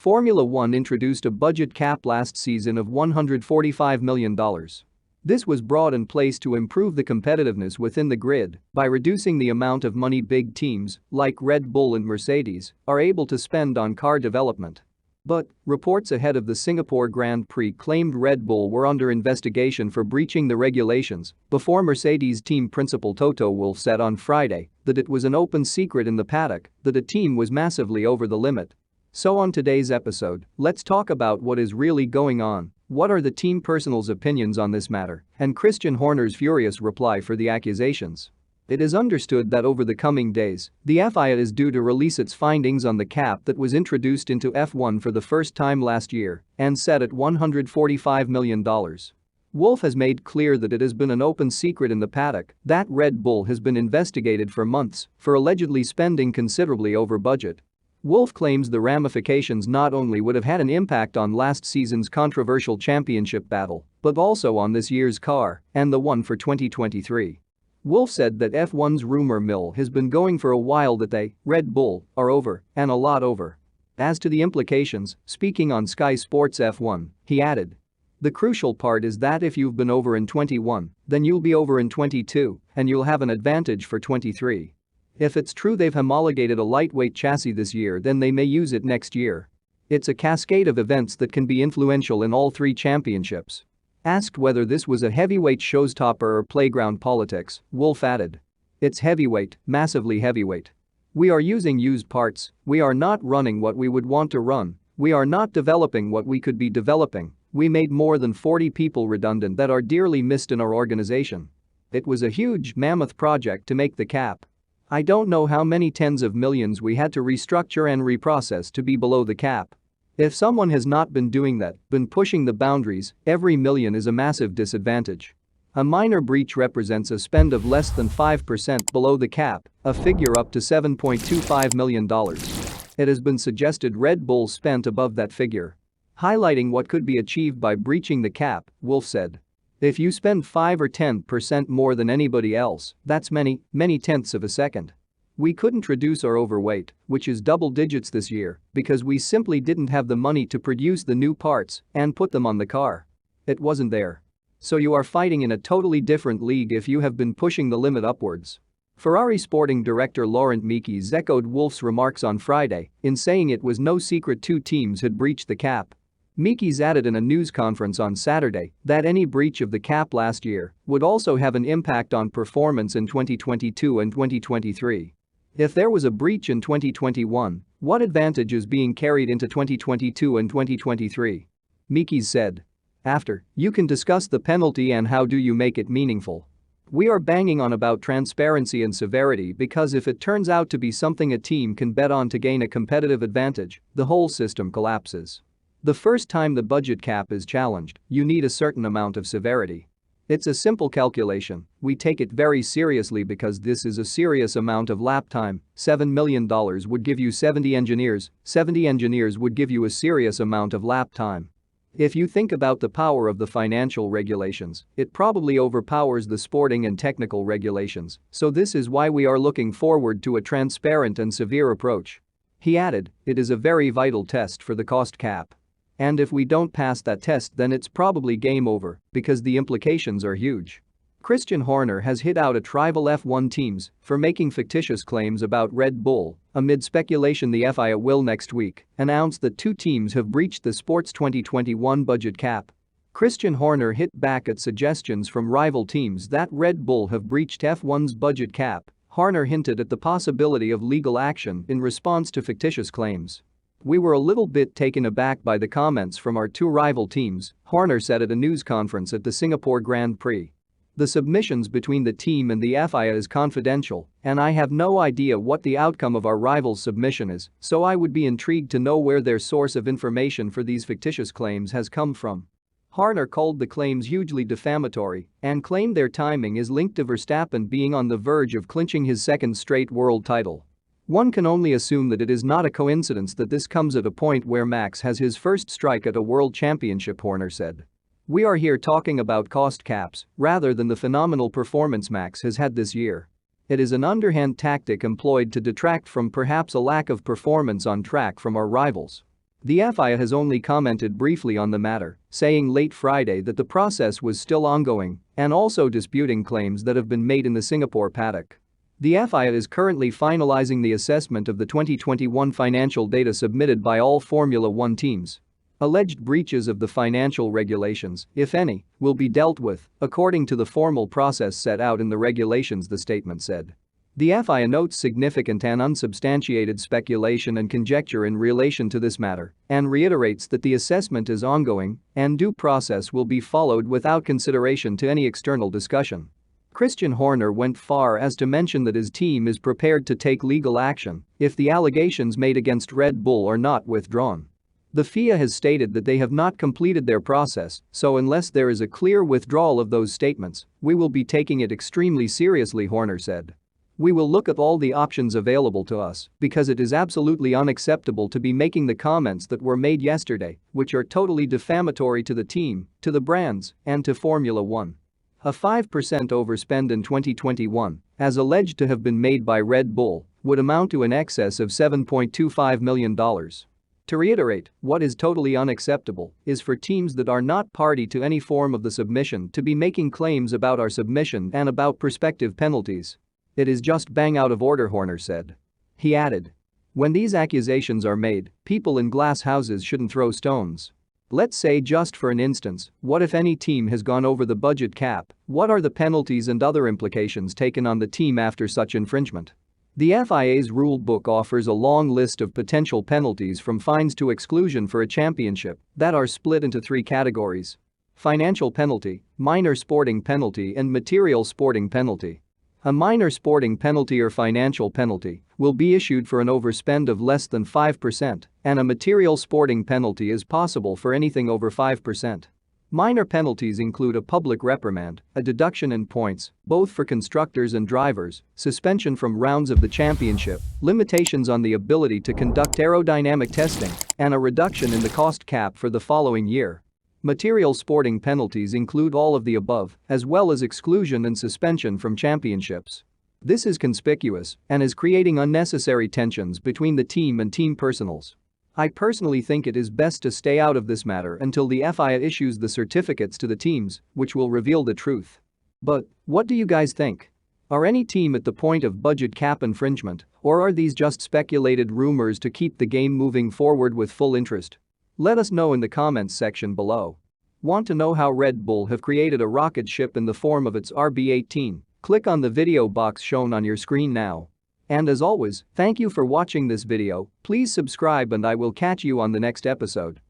Formula One introduced a budget cap last season of $145 million. This was brought in place to improve the competitiveness within the grid by reducing the amount of money big teams, like Red Bull and Mercedes, are able to spend on car development. But reports ahead of the Singapore Grand Prix claimed Red Bull were under investigation for breaching the regulations before Mercedes team principal Toto Wolff said on Friday that it was an open secret in the paddock that a team was massively over the limit. So on today's episode, let's talk about what is really going on, what are the team personnel's opinions on this matter, and Christian Horner's furious reply for the accusations. It is understood that over the coming days, the FIA is due to release its findings on the cap that was introduced into F1 for the first time last year and set at $145 million. Wolff has made clear that it has been an open secret in the paddock that Red Bull has been investigated for months for allegedly spending considerably over budget. Wolff claims the ramifications not only would have had an impact on last season's controversial championship battle, but also on this year's car and the one for 2023. Wolff said that F1's rumor mill has been going for a while that they, Red Bull, are over, and a lot over. As to the implications, speaking on Sky Sports F1, he added, "The crucial part is that if you've been over in 21, then you'll be over in 22, and you'll have an advantage for 23. If it's true they've homologated a lightweight chassis this year, then they may use it next year. It's a cascade of events that can be influential in all three championships." Asked whether this was a heavyweight showstopper or playground politics, Wolff added, "It's heavyweight, massively heavyweight. We are using used parts, we are not running what we would want to run, we are not developing what we could be developing, we made more than 40 people redundant that are dearly missed in our organization. It was a huge, mammoth project to make the cap. I don't know how many tens of millions we had to restructure and reprocess to be below the cap. If someone has not been doing that, been pushing the boundaries, every million is a massive disadvantage. A minor breach represents a spend of less than 5% below the cap, a figure up to $7.25 million. It has been suggested Red Bull spent above that figure. Highlighting what could be achieved by breaching the cap, Wolff said, "If you spend 5 or 10% more than anybody else, that's many, many tenths of a second. We couldn't reduce our overweight, which is double digits this year, because we simply didn't have the money to produce the new parts and put them on the car. It wasn't there. So you are fighting in a totally different league if you have been pushing the limit upwards." Ferrari sporting director Laurent Mekies echoed Wolff's remarks on Friday in saying it was no secret two teams had breached the cap. Mekies added in a news conference on Saturday that any breach of the cap last year would also have an impact on performance in 2022 and 2023. If there was a breach in 2021, what advantage is being carried into 2022 and 2023? Mekies said. After, you can discuss the penalty and how do you make it meaningful. We are banging on about transparency and severity because if it turns out to be something a team can bet on to gain a competitive advantage, the whole system collapses. The first time the budget cap is challenged, you need a certain amount of severity. It's a simple calculation, we take it very seriously because this is a serious amount of lap time. $7 million would give you 70 engineers would give you a serious amount of lap time. If you think about the power of the financial regulations, it probably overpowers the sporting and technical regulations, so this is why we are looking forward to a transparent and severe approach." He added, "It is a very vital test for the cost cap. And if we don't pass that test then it's probably game over because the implications are huge." Christian Horner has hit out at rival F1 teams for making fictitious claims about Red Bull amid speculation the FIA will next week announce that two teams have breached the sport's 2021 budget cap. Christian Horner hit back at suggestions from rival teams that Red Bull have breached F1's budget cap. Horner hinted at the possibility of legal action in response to fictitious claims. "We were a little bit taken aback by the comments from our two rival teams," Horner said at a news conference at the Singapore Grand Prix. "The submissions between the team and the FIA is confidential, and I have no idea what the outcome of our rival's submission is, so I would be intrigued to know where their source of information for these fictitious claims has come from." Horner called the claims hugely defamatory and claimed their timing is linked to Verstappen being on the verge of clinching his second straight world title. "One can only assume that it is not a coincidence that this comes at a point where Max has his first strike at a world championship," Horner said. "We are here talking about cost caps rather than the phenomenal performance Max has had this year. It is an underhand tactic employed to detract from perhaps a lack of performance on track from our rivals. The FIA has only commented briefly on the matter, saying late Friday that the process was still ongoing and also disputing claims that have been made in the Singapore paddock. The FIA is currently finalizing the assessment of the 2021 financial data submitted by all Formula One teams. Alleged breaches of the financial regulations, if any, will be dealt with, according to the formal process set out in the regulations, the statement said. The FIA notes significant and unsubstantiated speculation and conjecture in relation to this matter and reiterates that the assessment is ongoing and due process will be followed without consideration to any external discussion. Christian Horner went far as to mention that his team is prepared to take legal action if the allegations made against Red Bull are not withdrawn. The FIA has stated that they have not completed their process, so unless there is a clear withdrawal of those statements, we will be taking it extremely seriously, Horner said. We will look at all the options available to us because it is absolutely unacceptable to be making the comments that were made yesterday, which are totally defamatory to the team, to the brands, and to Formula One. A 5% overspend in 2021, as alleged to have been made by Red Bull, would amount to an excess of $7.25 million. To reiterate, what is totally unacceptable is for teams that are not party to any form of the submission to be making claims about our submission and about prospective penalties. It is just bang out of order, Horner said. He added. When these accusations are made, people in glass houses shouldn't throw stones. Let's say, just for an instance, what if any team has gone over the budget cap? What are the penalties and other implications taken on the team after such infringement? The FIA's rule book offers a long list of potential penalties from fines to exclusion for a championship that are split into 3 categories: financial penalty, minor sporting penalty, and material sporting penalty. A minor sporting penalty or financial penalty will be issued for an overspend of less than 5%, and a material sporting penalty is possible for anything over 5%. Minor penalties include a public reprimand, a deduction in points, both for constructors and drivers, suspension from rounds of the championship, limitations on the ability to conduct aerodynamic testing, and a reduction in the cost cap for the following year. Material sporting penalties include all of the above, as well as exclusion and suspension from championships. This is conspicuous and is creating unnecessary tensions between the team and team personals. I personally think it is best to stay out of this matter until the FIA issues the certificates to the teams, which will reveal the truth. But what do you guys think? Are any team at the point of budget cap infringement, or are these just speculated rumors to keep the game moving forward with full interest? Let us know in the comments section below. Want to know how Red Bull have created a rocket ship in the form of its RB18? Click on the video box shown on your screen now. And as always, thank you for watching this video. Please subscribe and I will catch you on the next episode.